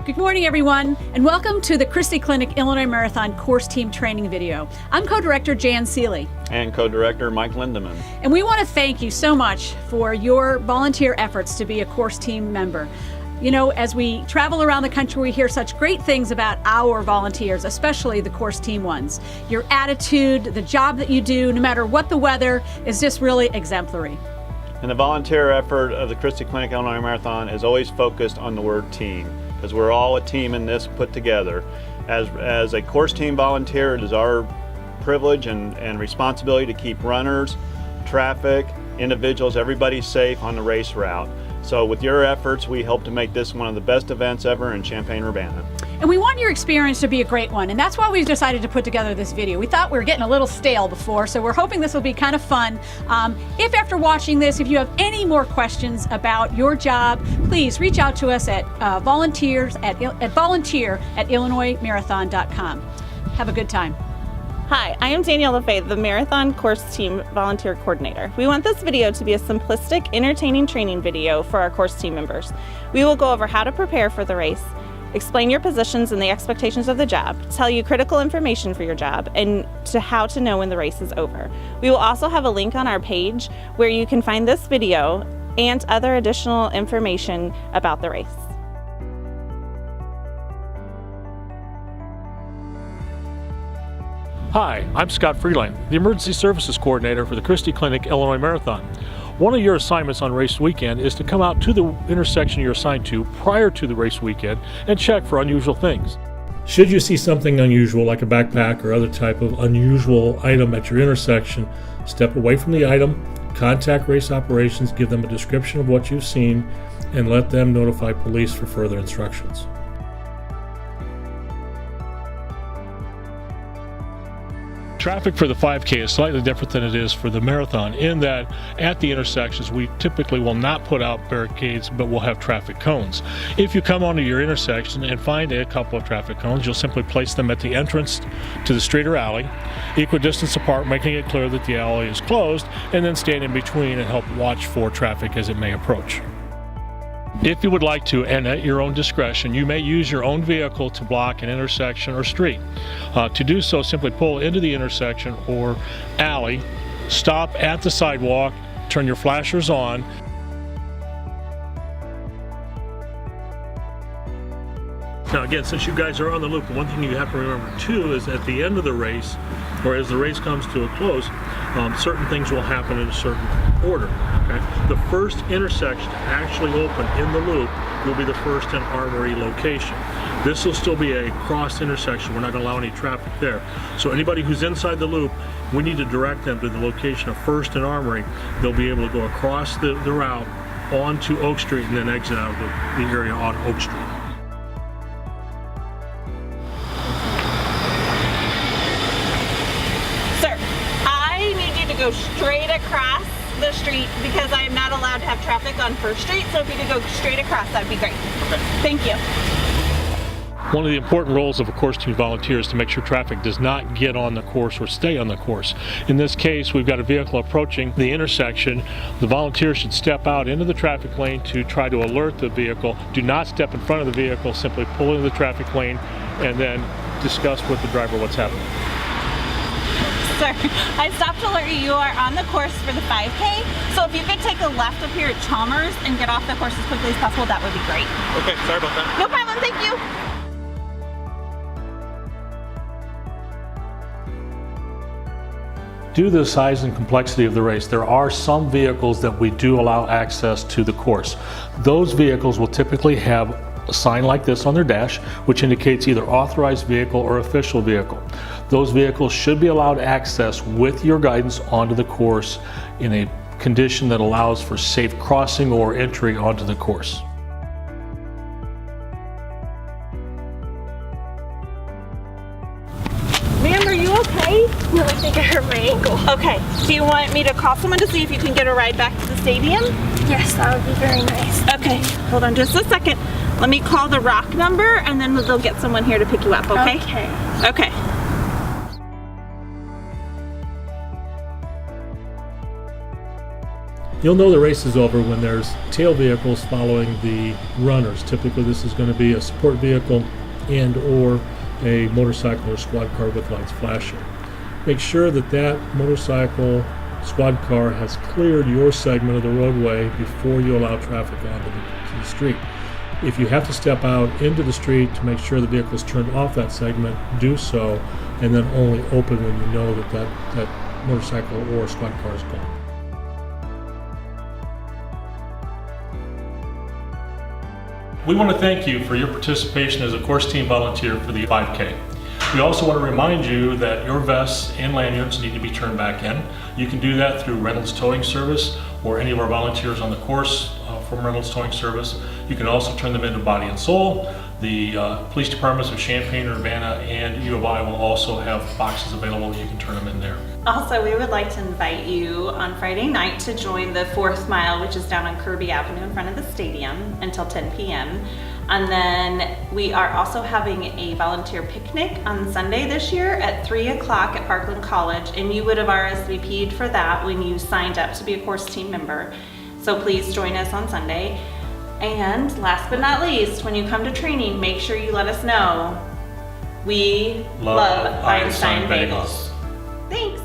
Good morning, everyone, and welcome to the Christie Clinic Illinois Marathon Course Team Training video. I'm Co-Director Jan Seeley. And Co-Director Mike Lindeman. And we want to thank you so much for your volunteer efforts to be a course team member. You know, as we travel around the country, we hear such great things about our volunteers, especially the course team ones. Your attitude, the job that you do, no matter what the weather, is just really exemplary. And the volunteer effort of the Christie Clinic Illinois Marathon is always focused on the word team, because we're all a team in this put together. As a course team volunteer, it is our privilege and responsibility to keep runners, traffic, individuals, everybody safe on the race route. So with your efforts, we hope to make this one of the best events ever in Champaign-Urbana. And we want your experience to be a great one, and that's why we've decided to put together this video. We thought we were getting a little stale before, so we're hoping this will be kind of fun. If after watching this, if you have any more questions about your job, please reach out to us at volunteer at illinoismarathon.com. Have a good time. Hi, I am Danielle LaFay, the Marathon Course Team Volunteer Coordinator. We want this video to be a simplistic, entertaining training video for our course team members. We will go over how to prepare for the race, explain your positions and the expectations of the job, tell you critical information for your job, and how to know when the race is over. We will also have a link on our page where you can find this video and other additional information about the race. Hi, I'm Scott Freeland, the Emergency Services Coordinator for the Christie Clinic Illinois Marathon. One of your assignments on race weekend is to come out to the intersection you're assigned to prior to the race weekend and check for unusual things. Should you see something unusual like a backpack or other type of unusual item at your intersection, step away from the item, contact race operations, give them a description of what you've seen, and let them notify police for further instructions. Traffic for the 5K is slightly different than it is for the marathon in that at the intersections we typically will not put out barricades, but we'll have traffic cones. If you come onto your intersection and find a couple of traffic cones, you'll simply place them at the entrance to the street or alley, equidistance apart, making it clear that the alley is closed, and then stand in between and help watch for traffic as it may approach. If you would like to, and at your own discretion, you may use your own vehicle to block an intersection or street. To do so, simply pull into the intersection or alley, stop at the sidewalk, turn your flashers on. Now again, since you guys are on the loop, one thing you have to remember too is at the end of the race, or as the race comes to a close, certain things will happen in a certain order. Okay? The first intersection to actually open in the loop will be the first and Armory location. This will still be a cross intersection. We're not going to allow any traffic there. So anybody who's inside the loop, we need to direct them to the location of First and Armory. They'll be able to go across the route onto Oak Street and then exit out of the area on Oak Street. Go straight across the street because I am not allowed to have traffic on First Street, so if you could go straight across, that'd be great. Okay. Thank you. One of the important roles of a course team volunteer is to make sure traffic does not get on the course or stay on the course. In this case, we've got a vehicle approaching the intersection. The volunteer should step out into the traffic lane to try to alert the vehicle. Do not step in front of the vehicle, simply pull into the traffic lane and then discuss with the driver what's happening. Sir, I stopped to alert you. You are on the course for the 5K, so if you could take a left up here at Chalmers and get off the course as quickly as possible, that would be great. Okay, sorry about that. No problem, thank you. Due to the size and complexity of the race, there are some vehicles that we do allow access to the course. Those vehicles will typically have a sign like this on their dash, which indicates either authorized vehicle or official vehicle. Those vehicles should be allowed access with your guidance onto the course in a condition that allows for safe crossing or entry onto the course. Ma'am, are you okay? No, I think I hurt my ankle. Okay, do you want me to call someone to see if you can get a ride back to the stadium? Yes, that would be very nice. Okay, hold on just a second. Let me call the ROC number and then they'll get someone here to pick you up, okay? Okay. Okay. You'll know the race is over when there's tail vehicles following the runners. Typically this is going to be a support vehicle and or a motorcycle or squad car with lights flashing. Make sure that that motorcycle squad car has cleared your segment of the roadway before you allow traffic onto the street. If you have to step out into the street to make sure the vehicle is turned off that segment, do so, and then only open when you know that that motorcycle or squad car is gone. We want to thank you for your participation as a course team volunteer for the 5K. We also want to remind you that your vests and lanyards need to be turned back in. You can do that through Reynolds Towing Service or any of our volunteers on the course from Reynolds Towing Service. You can also turn them into Body and Soul. The police departments of Champaign, Urbana, and U of I will also have boxes available. You can turn them in there. Also, we would like to invite you on Friday night to join the 4th Mile, which is down on Kirby Avenue in front of the stadium until 10 p.m. And then we are also having a volunteer picnic on Sunday this year at 3 o'clock at Parkland College, and you would have RSVP'd for that when you signed up to be a course team member. So please join us on Sunday. And last but not least, when you come to training, make sure you let us know. We love Einstein Bagels. Thanks.